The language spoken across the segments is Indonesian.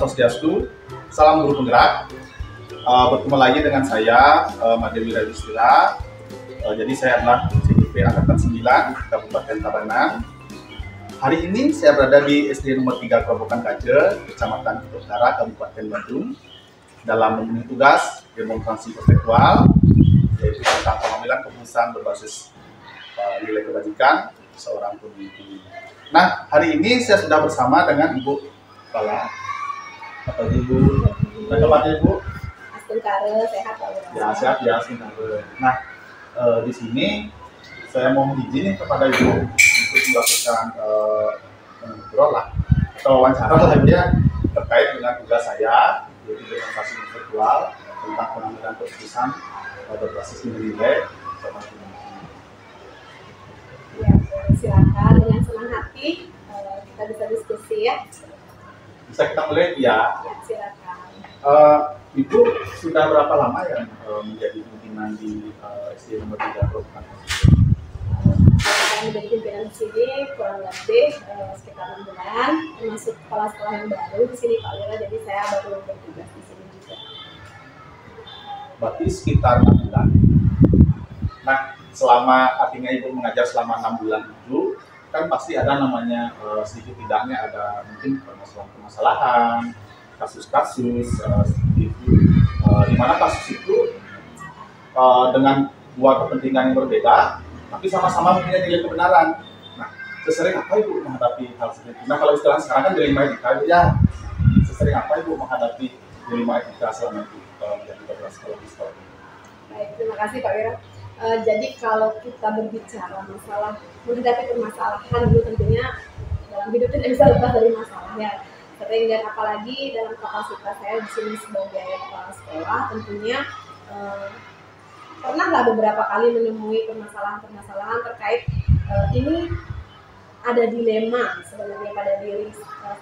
Swastiastu, salam guru penggerak. Bertemu lagi dengan saya, Made Wira Yudhistira. Jadi saya adalah CGP Angkatan 9 Kabupaten Tabanan. Hari ini saya berada di SD nomor 3 Kerobokan Kaje, Kecamatan Kuto Utara, Kabupaten Bandung, dalam memenuhi tugas demonstrasi kontekstual, yaitu tentang pengambilan keputusan berbasis nilai kebajikan seorang pemimpin. Nah, hari ini saya sudah bersama dengan Ibu Kepala atau Ibu Ibu Astungkare, sehat Pak. Ya, sehat ya, Astungkare. Nah, di sini saya mau izin kepada Ibu untuk melakukan ngobrol lah atau wawancara lah dia terkait dengan tugas saya, yaitu demonstrasi kontekstual tentang pengambilan keputusan berbasis nilai seorang pemimpin. Ya, silakan dengan senang hati kita bisa diskusi ya. Bisa kita mulai ya. Ya, silakan. Ibu sudah berapa lama yang menjadi pimpinan di SD nomor 3 Kerobokan? Saya menjadi pimpinan di sini kurang lebih sekitar 6 bulan, termasuk kepala sekolah yang baru di sini Pak Wira, jadi saya baru bertugas di sini juga. Berarti sekitar 6 bulan. Nah, selama artinya Ibu mengajar selama 6 bulan itu, kan pasti ada namanya sedikit tidaknya ada mungkin permasalahan-permasalahan, kasus-kasus seperti itu, di mana kasus itu dengan dua kepentingan yang berbeda, tapi sama-sama mempunyai nilai kebenaran. Nah, sesering apa Ibu menghadapi hal seperti itu? Nah, kalau istilah sekarang kan dilema etika ya. Sesering apa Ibu menghadapi dilema etika selama itu menjadi kepala sekolah di sekolah? Baik, terima kasih Pak Wira. Jadi kalau kita berbicara masalah menghadapi permasalahan dulu, tentunya dalam hidup tidak bisa lepas dari masalah ya. Sering dan apalagi dalam kapasitas saya di sini sebagai kepala sekolah, tentunya pernahlah beberapa kali menemui permasalahan-permasalahan terkait ini ada dilema sebenarnya pada diri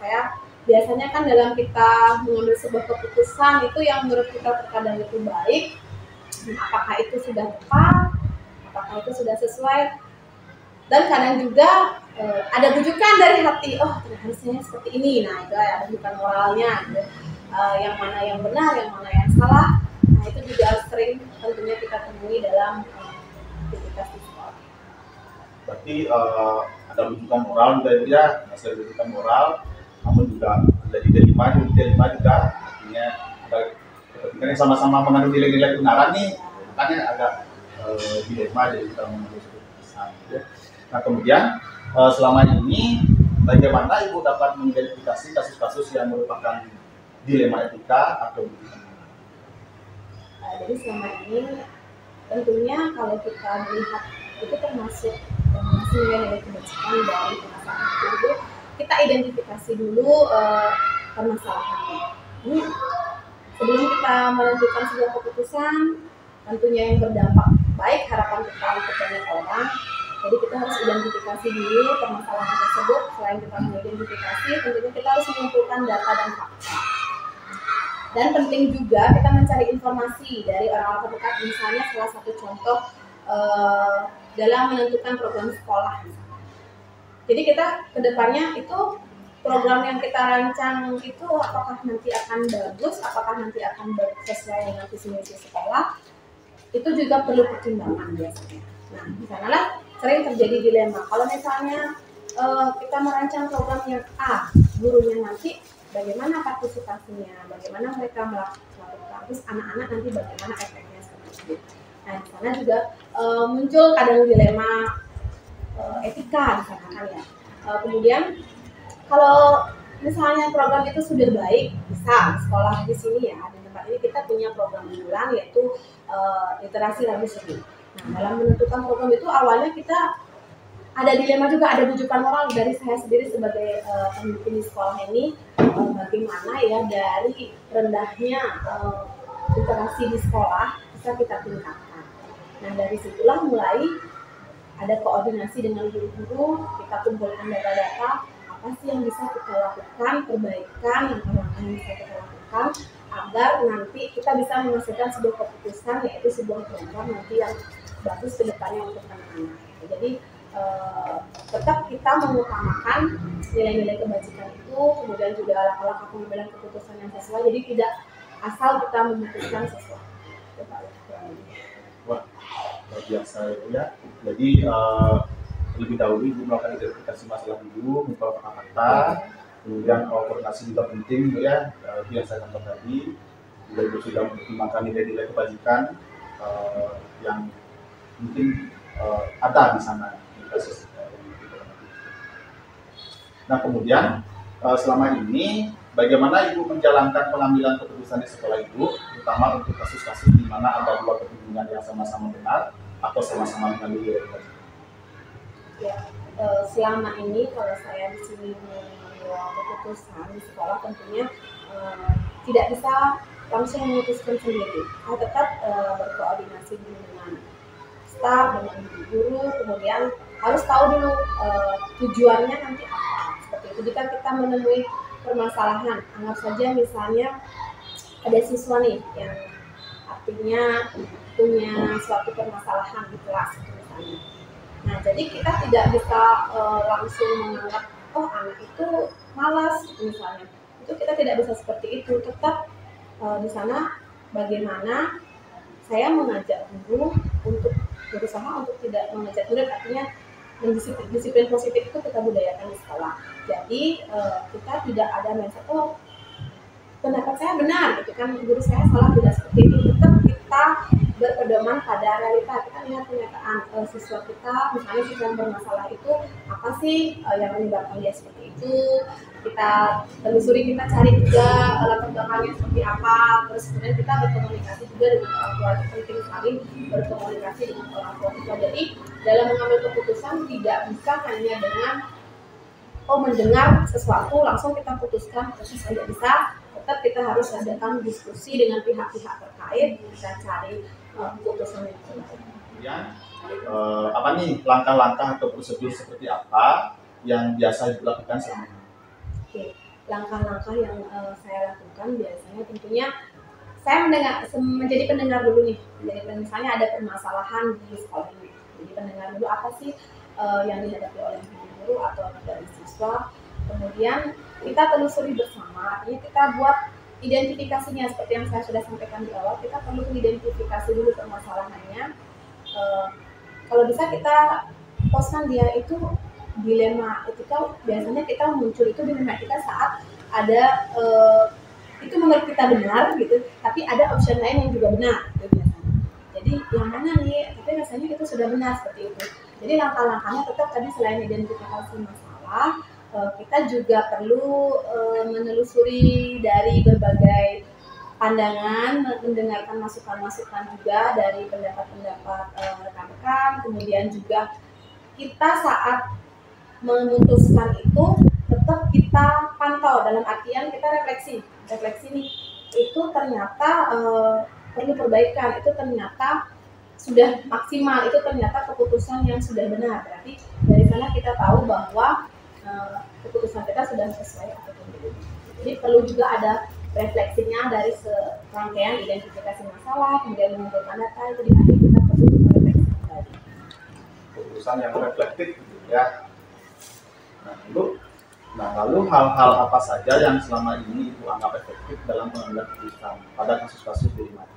saya. Biasanya kan dalam kita mengambil sebuah keputusan itu yang menurut kita terkadang itu baik, apakah itu sudah tepat, apakah itu sudah sesuai, dan kadang juga ada bujukan dari hati, oh harusnya seperti ini. Nah, itu ada bujukan moralnya gitu. Yang mana yang benar, yang mana yang salah. Nah, itu juga sering tentunya kita temui dalam aktivitas di sekolah. Berarti ada bujukan moral juga ya, hasil bujukan moral, namun juga ada dilema juga, artinya ada kepentingan yang sama-sama mengandung nilai-nilai kebenaran nih, makanya agak dilema jadi kita mengambil keputusan. Ya. Nah, kemudian selama ini bagaimana Ibu dapat mengidentifikasi kasus-kasus yang merupakan dilema etika atau bujukan? Jadi selama ini tentunya kalau kita melihat itu termasuk nilai-nilai kebajikan dari permasalahan itu, kita identifikasi dulu permasalahannya. Ini sebelum kita menentukan sebuah keputusan, tentunya yang berdampak baik harapan kita untuk banyak orang. Jadi kita harus identifikasi dulu permasalahan tersebut. Selain kita mengidentifikasi, tentunya kita harus mengumpulkan data dan fakta. Dan penting juga kita mencari informasi dari orang-orang terdekat, misalnya salah satu contoh dalam menentukan program sekolah. Jadi kita kedepannya itu program yang kita rancang itu apakah nanti akan bagus, apakah nanti akan sesuai dengan visi misi sekolah, itu juga perlu pertimbangan biasanya. Nah, di sanalah sering terjadi dilema. Kalau misalnya kita merancang program yang A, gurunya nanti bagaimana partisipasinya, bagaimana mereka melakukan, terus anak-anak nanti bagaimana efeknya seperti itu. Nah, di sana juga muncul kadang dilema etika di sana kan ya. Kemudian kalau misalnya program itu sudah baik, bisa sekolah di sini ya, di tempat ini kita punya program unggulan yaitu literasi rabu seni. Nah, dalam menentukan program itu awalnya kita ada dilema juga, ada bujukan moral dari saya sendiri sebagai pemimpin di sekolah ini, bagaimana ya dari rendahnya literasi di sekolah bisa kita tingkatkan. Nah, dari situlah mulai ada koordinasi dengan guru-guru, kita kumpulkan data-data apa sih yang bisa kita lakukan, perbaikan langkah-langkah yang bisa kita lakukan agar nanti kita bisa menghasilkan sebuah keputusan, yaitu sebuah program nanti yang bagus ke depannya untuk anak-anak. Jadi tetap kita mengutamakan nilai-nilai kebajikan itu, kemudian juga langkah-langkah pengambilan keputusan yang sesuai. Jadi tidak asal kita memutuskan sesuatu. Wah, luar biasa ya. Jadi lebih dahulu Ibu melakukan identifikasi masalah dulu, mengumpulkan fakta, kemudian koordinasi juga penting ya, yang saya katakan tadi. Juga Ibu sudah mempertimbangkan nilai-nilai kebajikan yang mungkin ada di sana. Nah, kemudian selama ini bagaimana Ibu menjalankan pengambilan keputusan di sekolah Ibu, terutama untuk kasus-kasus di mana ada dua kepentingan yang sama-sama benar atau sama-sama mengambil nilai kebajikan? Ya, selama ini kalau saya di sini mengambil keputusan di sekolah tentunya tidak bisa langsung memutuskan sendiri. Saya tetap berkoordinasi dengan staf, dengan guru, kemudian harus tahu dulu tujuannya nanti apa. Seperti itu. Jika kita menemui permasalahan, anggap saja misalnya ada siswa nih yang artinya punya suatu permasalahan di kelas misalnya. Nah, jadi kita tidak bisa langsung menganggap oh anak itu malas misalnya. Itu kita tidak bisa seperti itu. Tetap di sana bagaimana saya mengajak guru untuk berusaha untuk tidak mengajak murid, artinya disiplin positif itu kita budayakan di sekolah. Jadi kita tidak ada mindset oh pendapat saya benar gitu kan, guru saya salah, tidak seperti itu. Tetap kita berpedoman pada realita. Kita lihat kenyataan siswa kita, misalnya siswa yang bermasalah itu apa sih yang menyebabkan dia seperti itu. Kita telusuri, kita cari juga latar belakangnya seperti apa. Terus kemudian kita berkomunikasi juga dengan orang tua. Itu penting sekali berkomunikasi dengan orang tua kita. Jadi dalam mengambil keputusan tidak bisa hanya dengan mendengar sesuatu langsung kita putuskan, terus tidak bisa. Tetap kita harus adakan diskusi dengan pihak-pihak terkait, kita cari keputusan yang terbaik. Kemudian apa nih langkah-langkah atau prosedur seperti apa yang biasa dilakukan selama ini? Oke, langkah-langkah yang saya lakukan biasanya tentunya saya menjadi pendengar dulu nih. Jadi misalnya ada permasalahan di sekolah ini, jadi pendengar dulu apa sih yang dihadapi oleh guru atau dari siswa. Kemudian kita telusuri bersama, artinya kita buat identifikasinya seperti yang saya sudah sampaikan di awal. Kita perlu identifikasi dulu permasalahannya. Kalau bisa kita poskan dia itu dilema etika, biasanya kita muncul itu dilema etika saat ada itu menurut kita benar gitu, tapi ada option lain yang juga benar gitu biasanya. Jadi yang mana nih? Tapi rasanya itu sudah benar seperti itu. Jadi langkah-langkahnya tetap tadi selain identifikasi masalah, kita juga perlu menelusuri dari berbagai pandangan, mendengarkan masukan-masukan juga dari pendapat-pendapat rekan-rekan. Kemudian juga kita saat memutuskan itu tetap kita pantau, dalam artian kita refleksi nih, itu ternyata perlu perbaikan, itu ternyata sudah maksimal, itu ternyata keputusan yang sudah benar. Berarti dari sana kita tahu bahwa keputusan kita sudah sesuai atau tidak. Jadi perlu juga ada refleksinya dari serangkaian identifikasi masalah, kemudian mengumpulkan data. Jadi nanti kita perlu merefleksi kembali. Keputusan yang reflektif ya. Nah, lalu hal-hal apa saja yang selama ini Ibu anggap efektif dalam pengambilan keputusan pada kasus-kasus di mana?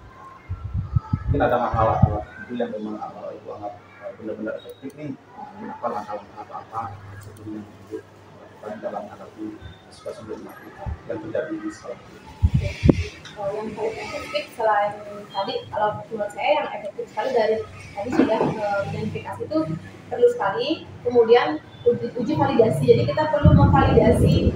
Mungkin ada hal-hal itu yang memang Ibu anggap benar-benar efektif nih. Apa langkah-langkah apa sebelum Ibu lakukan dalam menghadapi kasus-kasus di mana yang terjadi di sekolah ini? Yang paling efektif selain tadi, kalau menurut saya yang efektif sekali dari tadi sudah identifikasi itu perlu sekali. Kemudian uji validasi, jadi kita perlu memvalidasi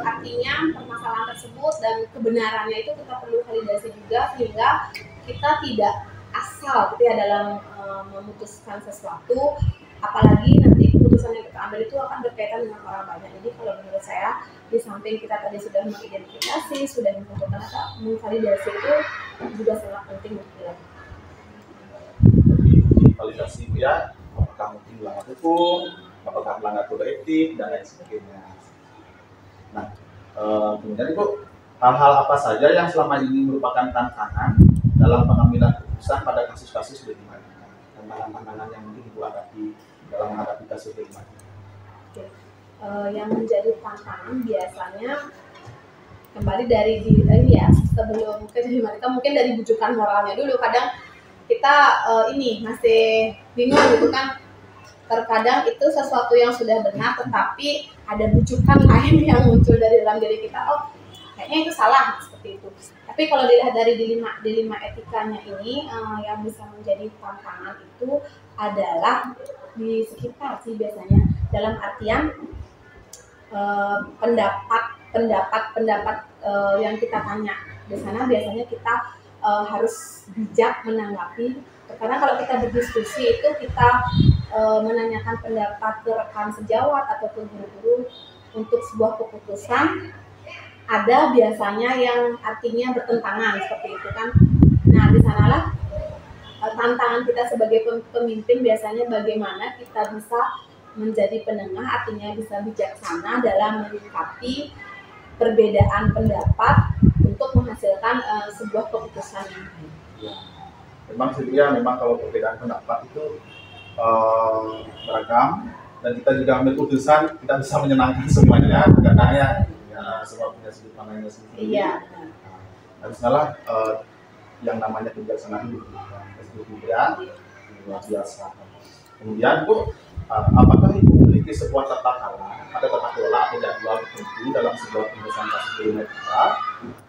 artinya permasalahan tersebut dan kebenarannya itu kita perlu validasi juga, sehingga kita tidak asal gitu ya dalam memutuskan sesuatu, apalagi nanti keputusan yang kita ambil itu akan berkaitan dengan orang banyak. Jadi kalau menurut saya, di samping kita tadi sudah mengidentifikasi, sudah mengumpulkan data, memvalidasi itu juga sangat penting untuk dilakukan. Validasi ya, apakah mungkin melanggar hukum, apakah melanggar kode etik dan lain sebagainya. Nah, kemudian Ibu, hal-hal apa saja yang selama ini merupakan tantangan dalam pengambilan keputusan pada kasus-kasus di mana? Tantangan-tantangan yang mungkin Ibu hadapi dalam menghadapi kasus D5? Yang menjadi tantangan biasanya kembali dari diri ya, sebelum ke dinamika mungkin dari bujukan moralnya dulu. Kadang kita ini masih bingung gitu kan, terkadang itu sesuatu yang sudah benar tetapi ada bujukan lain yang muncul dari dalam diri kita, oh kayaknya itu salah, seperti itu. Tapi kalau dilihat dari dilema etikanya ini, yang bisa menjadi tantangan itu adalah di sekitar sih biasanya, dalam artian pendapat yang kita tanya di sana biasanya kita harus bijak menanggapi. Karena kalau kita berdiskusi itu kita menanyakan pendapat ke rekan sejawat atau ke guru-guru untuk sebuah keputusan, ada biasanya yang artinya bertentangan seperti itu kan. Nah di sanalah tantangan kita sebagai pemimpin biasanya bagaimana kita bisa menjadi penengah, artinya bisa bijaksana dalam menyikapi perbedaan pendapat untuk menghasilkan sebuah keputusan. Ya. Memang kalau perbedaan pendapat itu beragam, dan kita juga ambil keputusan kita bisa menyenangkan semuanya, karena ya, semua punya sudut pandangnya sendiri. Iya. Haruslah yang namanya kebijaksanaan itu ya luar biasa. Kemudian Bu, apakah Ibu memiliki sebuah tata kelola atau jadwal tertentu dalam sebuah penyelesaian kasus D5?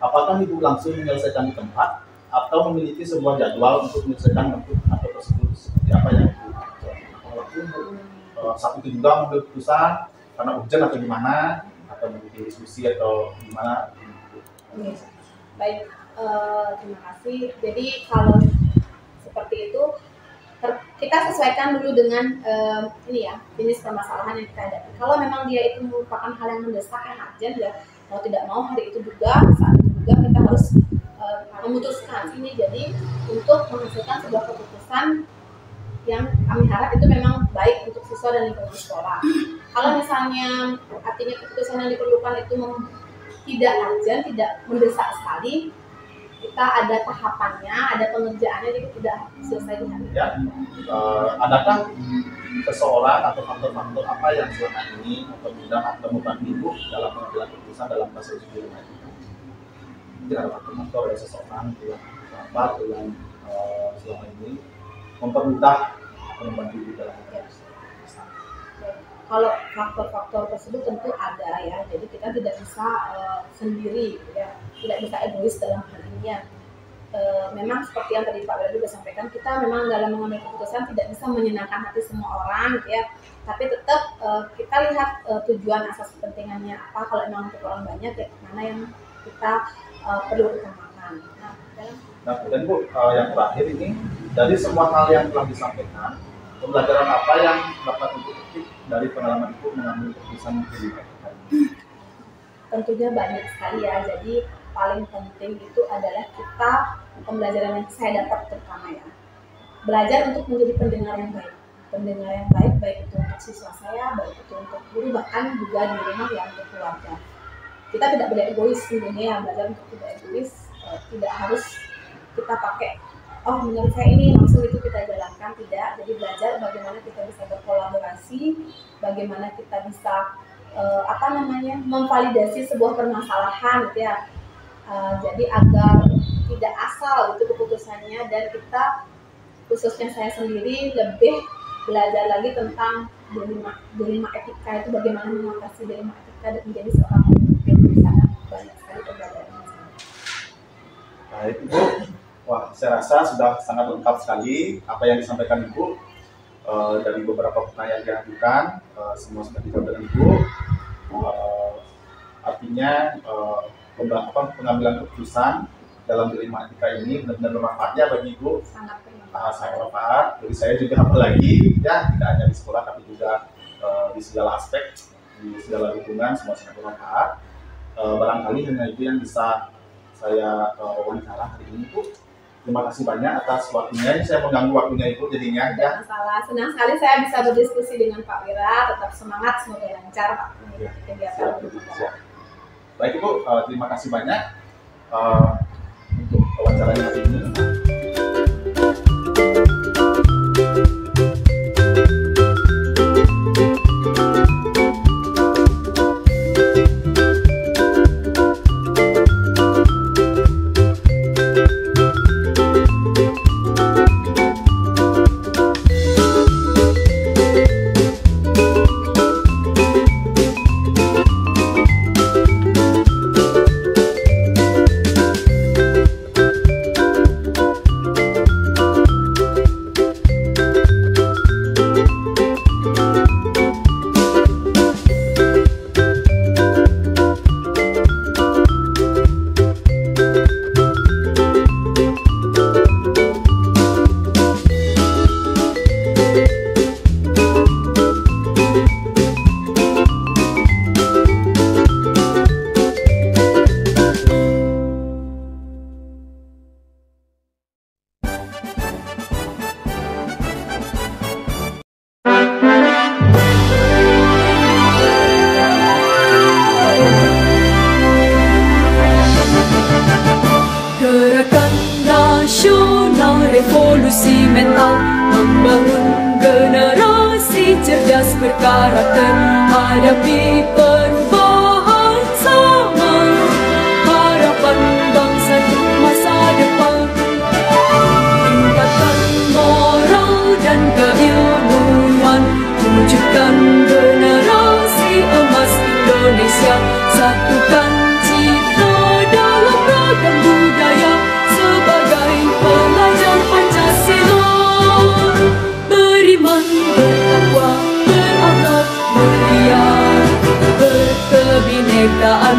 Apakah Ibu langsung menyelesaikan di tempat atau memiliki sebuah jadwal untuk menyelesaikan atau tersebut seperti apa yang Ibu lakukan? Saat itu juga mengambil keputusan karena urgent atau gimana, atau memiliki diskusi atau gimana? Baik, terima kasih. Jadi kalau seperti itu kita sesuaikan dulu dengan ini ya, jenis permasalahan yang kita hadapi. Kalau memang dia itu merupakan hal yang mendesak, yang urgent ya, mau tidak mau hari itu juga, saat itu juga kita harus memutuskan ini. Jadi untuk menghasilkan sebuah keputusan yang kami harap itu memang baik untuk siswa dan lingkungan sekolah. Kalau misalnya artinya keputusan yang diperlukan itu tidak urgent, tidak mendesak sekali, kita ada tahapannya, ada pengerjaannya, jadi tidak selesai di hari. Ya, adakah seseorang atau faktor-faktor apa yang selama ini atau tidak akan membantu Ibu dalam pengambilan keputusan dalam kasus D5 itu? Mungkin ada faktor-faktor dari seseorang yang selama ini mempermudah atau membantu Ibu dalam pengambilan keputusan. Kalau faktor-faktor tersebut tentu ada ya, jadi kita tidak bisa sendiri ya, tidak bisa egois dalam hal ini ya. Memang seperti yang tadi Pak Wira juga sampaikan, kita memang dalam mengambil keputusan tidak bisa menyenangkan hati semua orang gitu ya, tapi tetap kita lihat tujuan asas kepentingannya apa. Kalau memang untuk orang banyak ya mana yang kita perlu utamakan. Nah, kemudian Bu, yang terakhir ini, dari semua hal yang telah disampaikan, pembelajaran apa yang dapat Ibu petik dari pengalaman Ibu mengambil keputusan D5? Tentunya banyak sekali ya, jadi paling penting itu adalah kita, pembelajaran yang saya dapat terutama ya, belajar untuk menjadi pendengar yang baik. Pendengar yang baik, baik itu untuk siswa saya, baik itu untuk guru, bahkan juga di rumah ya untuk keluarga. Kita tidak boleh egois sebenarnya ya, belajar untuk tidak egois, tidak harus kita pakai oh menurut saya ini langsung itu kita jalankan, tidak. Jadi belajar bagaimana kita bisa berkolaborasi, bagaimana kita bisa memvalidasi sebuah permasalahan gitu ya. Jadi agar tidak asal itu keputusannya, dan kita khususnya saya sendiri lebih belajar lagi tentang dilema etika itu, bagaimana mengatasi dilema etika dan menjadi seorang pemimpin. Di sana banyak sekali pembelajaran. Baik Ibu, wah saya rasa sudah sangat lengkap sekali apa yang disampaikan Ibu. Dari beberapa pertanyaan yang diajukan, semua sudah dijawab dengan Ibu. Artinya pengambilan keputusan dalam dilema etika ini benar-benar bermanfaatnya bagi Ibu. Sangat bermanfaat. Jadi saya juga apalagi ya, tidak hanya di sekolah tapi juga di segala aspek, di segala lingkungan, semua sangat bermanfaat. Barangkali hanya itu yang bisa saya wawancara hari ini Bu. Terima kasih banyak atas waktunya. Saya mengganggu waktunya Ibu jadinya. Tidak masalah. Senang sekali saya bisa berdiskusi dengan Pak Wira. Tetap semangat, semoga lancar Pak. Kegiatan. Baik Ibu, terima kasih banyak untuk wawancaranya hari ini. revolusi mental, membangun generasi cerdas berkarakter, hadapi perubahan sama, harapan bangsa untuk masa depan. Tingkatkan moral dan keilmuan, wujudkan generasi emas Indonesia, satukan citra dalam ragam budaya sebagai pelajar Pancasila. Beriman, bertakwa, berakhlak mulia, berkebinekaan